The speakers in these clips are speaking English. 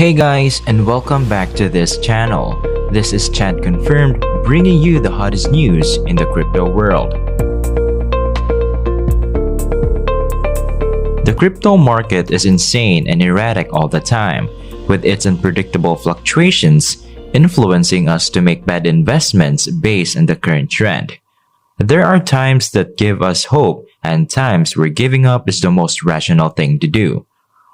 Hey guys, and welcome back to this channel. This is Chad Confirmed, bringing you the hottest news in the crypto world. The crypto market is insane and erratic all the time, with its unpredictable fluctuations influencing us to make bad investments based on the current trend. There are times that give us hope and times where giving up is the most rational thing to do.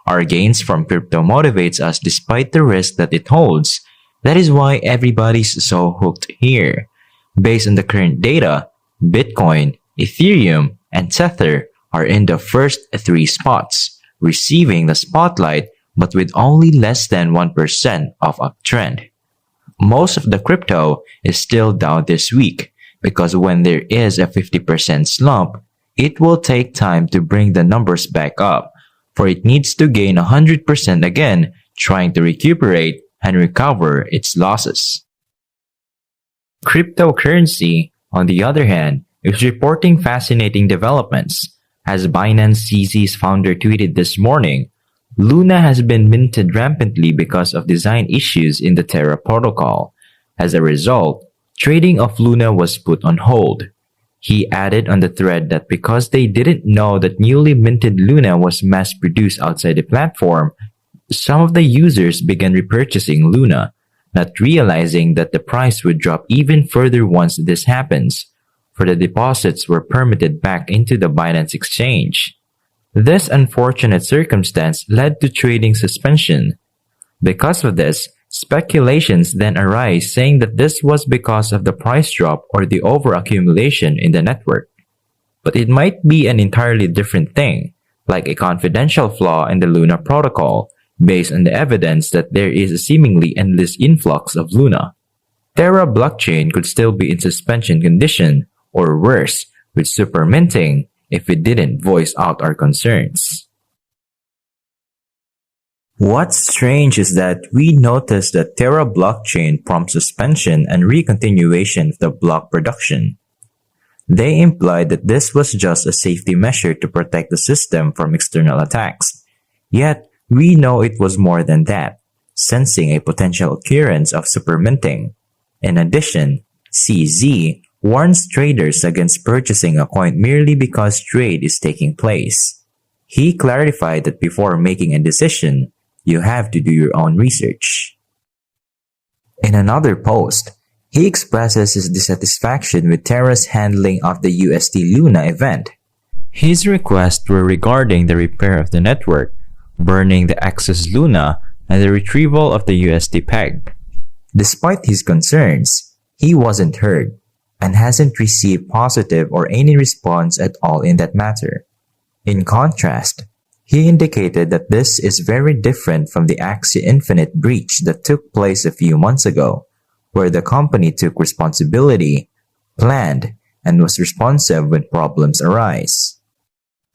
Our gains from crypto motivates us despite the risk that it holds. That is why everybody's so hooked here. Based on the current data, Bitcoin, Ethereum, and Tether are in the first three spots, receiving the spotlight but with only less than 1% of uptrend. Most of the crypto is still down this week because when there is a 50% slump, it will take time to bring the numbers back up, for it needs to gain 100% again, trying to recuperate and recover its losses. Cryptocurrency, on the other hand, is reporting fascinating developments. As Binance CZ's founder tweeted this morning, Luna has been minted rampantly because of design issues in the Terra protocol. As a result, trading of Luna was put on hold. He added on the thread that because they didn't know that newly minted Luna was mass-produced outside the platform, some of the users began repurchasing Luna, not realizing that the price would drop even further once this happens, for the deposits were permitted back into the Binance exchange. This unfortunate circumstance led to trading suspension. Because of this, speculations then arise saying that this was because of the price drop or the overaccumulation in the network. But it might be an entirely different thing, like a confidential flaw in the Luna protocol, based on the evidence that there is a seemingly endless influx of Luna. Terra blockchain could still be in suspension condition, or worse, with super minting, if we didn't voice out our concerns. What's strange is that we noticed that Terra blockchain prompts suspension and recontinuation of the block production. They implied that this was just a safety measure to protect the system from external attacks. Yet, we know it was more than that, sensing a potential occurrence of superminting. In addition, CZ warns traders against purchasing a coin merely because trade is taking place. He clarified that before making a decision, you have to do your own research. In another post, he expresses his dissatisfaction with Terra's handling of the UST Luna event. His requests were regarding the repair of the network, burning the excess Luna, and the retrieval of the UST peg. Despite his concerns, he wasn't heard and hasn't received positive or any response at all in that matter. In contrast, he indicated that this is very different from the Axie Infinite breach that took place a few months ago, where the company took responsibility, planned, and was responsive when problems arise.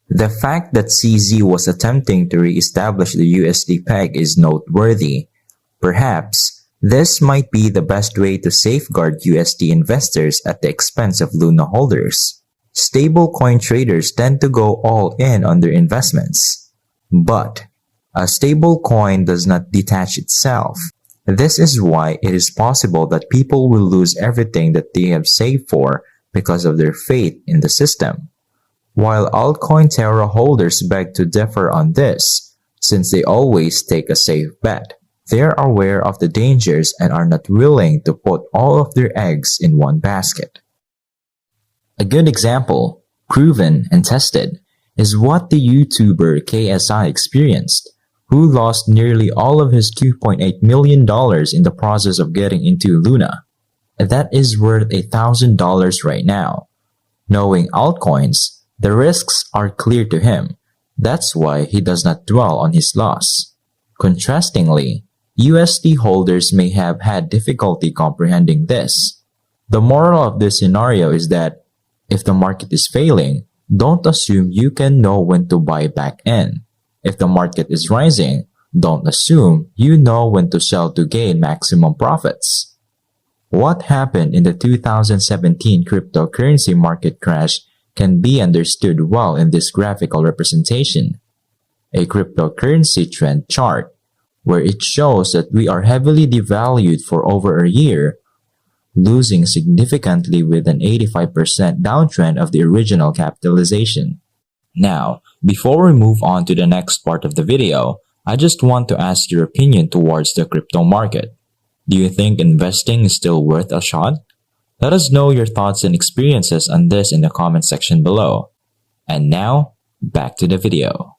The fact that CZ was attempting to re-establish the USD peg is noteworthy. Perhaps, this might be the best way to safeguard USD investors at the expense of Luna holders. Stablecoin traders tend to go all in on their investments. But a stablecoin does not detach itself. This is why it is possible that people will lose everything that they have saved for because of their faith in the system. While altcoin Terra holders beg to differ on this, since they always take a safe bet, they are aware of the dangers and are not willing to put all of their eggs in one basket. A good example, proven and tested, is what the YouTuber KSI experienced, who lost nearly all of his $2.8 million in the process of getting into Luna. That is worth $1,000 right now. Knowing altcoins, the risks are clear to him. That's why he does not dwell on his loss. Contrastingly, USD holders may have had difficulty comprehending this. The moral of this scenario is that if the market is failing, don't assume you can know when to buy back in. If the market is rising, don't assume you know when to sell to gain maximum profits. What happened in the 2017 cryptocurrency market crash can be understood well in this graphical representation. A cryptocurrency trend chart, where it shows that we are heavily devalued for over a year, losing significantly with an 85% downtrend of the original capitalization. Now, before we move on to the next part of the video, I just want to ask your opinion towards the crypto market. Do you think investing is still worth a shot? Let us know your thoughts and experiences on this in the comment section below. And now, back to the video.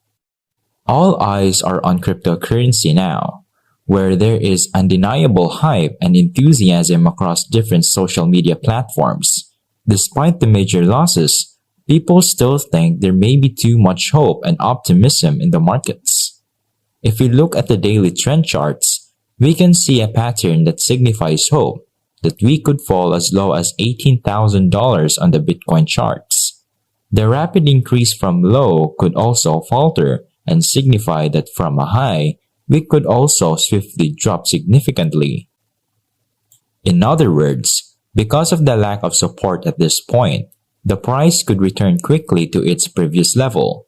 All eyes are on cryptocurrency now, where there is undeniable hype and enthusiasm across different social media platforms. Despite the major losses, people still think there may be too much hope and optimism in the markets. If we look at the daily trend charts, we can see a pattern that signifies hope that we could fall as low as $18,000 on the Bitcoin charts. The rapid increase from low could also falter and signify that from a high, we could also swiftly drop significantly. In other words, because of the lack of support at this point, the price could return quickly to its previous level.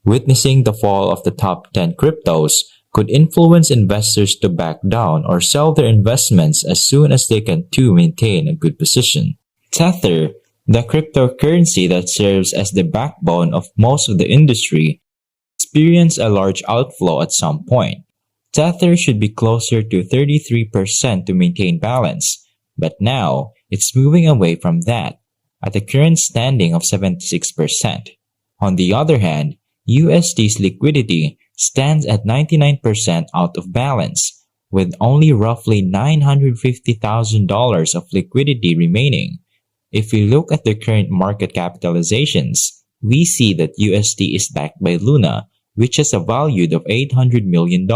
Witnessing the fall of the top 10 cryptos could influence investors to back down or sell their investments as soon as they can to maintain a good position. Tether, the cryptocurrency that serves as the backbone of most of the industry, experienced a large outflow at some point. Tether should be closer to 33% to maintain balance, but now it's moving away from that, at the current standing of 76%. On the other hand, USD's liquidity stands at 99% out of balance, with only roughly $950,000 of liquidity remaining. If we look at the current market capitalizations, we see that USD is backed by Luna, which has a value of $800 million.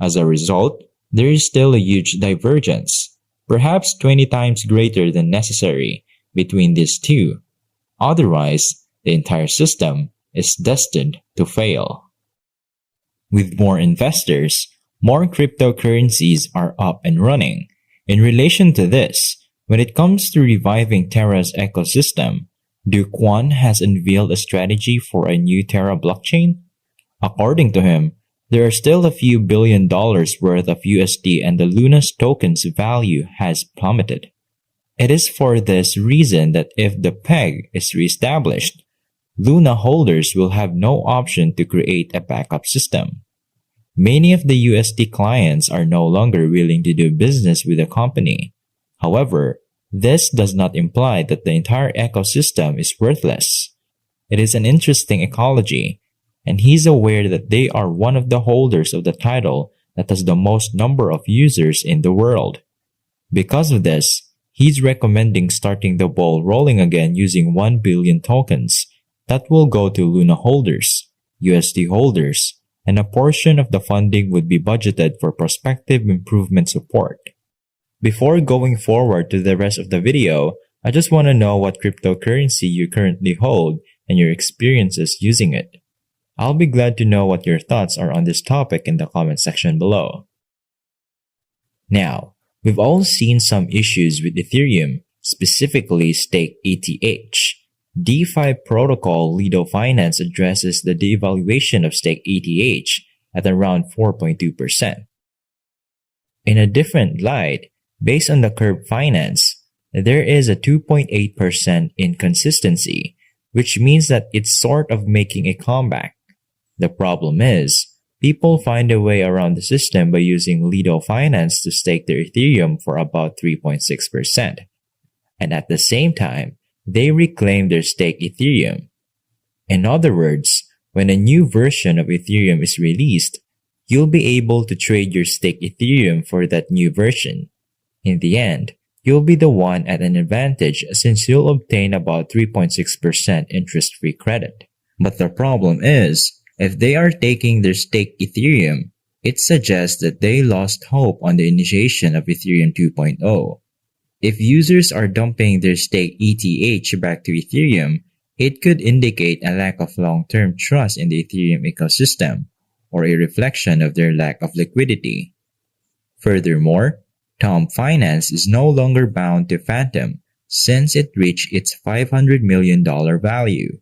As a result, there is still a huge divergence, perhaps 20 times greater than necessary, between these two. Otherwise, the entire system is destined to fail. With more investors, more cryptocurrencies are up and running. In relation to this, when it comes to reviving Terra's ecosystem, Do Kwon has unveiled a strategy for a new Terra blockchain. According to him, there are still a few $billion worth of USD and the Luna's token's value has plummeted. It is for this reason that if the peg is reestablished, Luna holders will have no option to create a backup system. Many of the USD clients are no longer willing to do business with the company. However, this does not imply that the entire ecosystem is worthless. It is an interesting ecology, and he's aware that they are one of the holders of the title that has the most number of users in the world. Because of this, he's recommending starting the ball rolling again using 1 billion tokens that will go to Luna holders, USD holders, and a portion of the funding would be budgeted for prospective improvement support. Before going forward to the rest of the video, I just want to know what cryptocurrency you currently hold and your experiences using it. I'll be glad to know what your thoughts are on this topic in the comment section below. Now, we've all seen some issues with Ethereum, specifically stake ETH. DeFi protocol Lido Finance addresses the devaluation of stake ETH at around 4.2%. In a different light, based on the Curve Finance, there is a 2.8% inconsistency, which means that it's sort of making a comeback. The problem is, people find a way around the system by using Lido Finance to stake their Ethereum for about 3.6%. And at the same time, they reclaim their stake Ethereum. In other words, when a new version of Ethereum is released, you'll be able to trade your stake Ethereum for that new version. In the end, you'll be the one at an advantage since you'll obtain about 3.6% interest-free credit. But the problem is, if they are taking their stake Ethereum, it suggests that they lost hope on the initiation of Ethereum 2.0. If users are dumping their stake ETH back to Ethereum, it could indicate a lack of long-term trust in the Ethereum ecosystem, or a reflection of their lack of liquidity. Furthermore, Tom Finance is no longer bound to Phantom since it reached its $500 million value.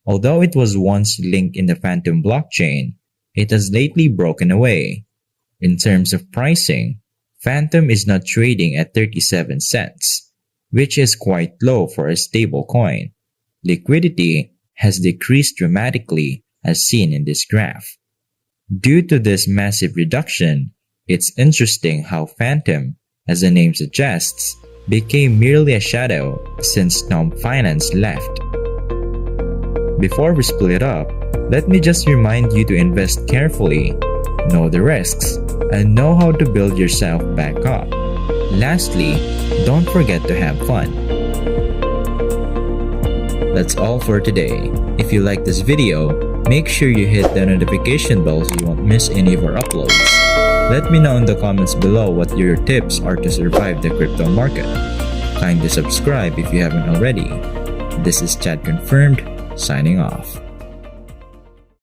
Although it was once linked in the Phantom blockchain, it has lately broken away. In terms of pricing, Phantom is not trading at 37 cents, which is quite low for a stable coin. Liquidity has decreased dramatically as seen in this graph. Due to this massive reduction, it's interesting how Phantom, as the name suggests, became merely a shadow since Tom Finance left. Before we split up, let me just remind you to invest carefully, know the risks, and know how to build yourself back up. Lastly, don't forget to have fun. That's all for today. If you like this video, make sure you hit the notification bell so you won't miss any of our uploads. Let me know in the comments below what your tips are to survive the crypto market. Kindly subscribe if you haven't already. This is Chad Confirmed, signing off.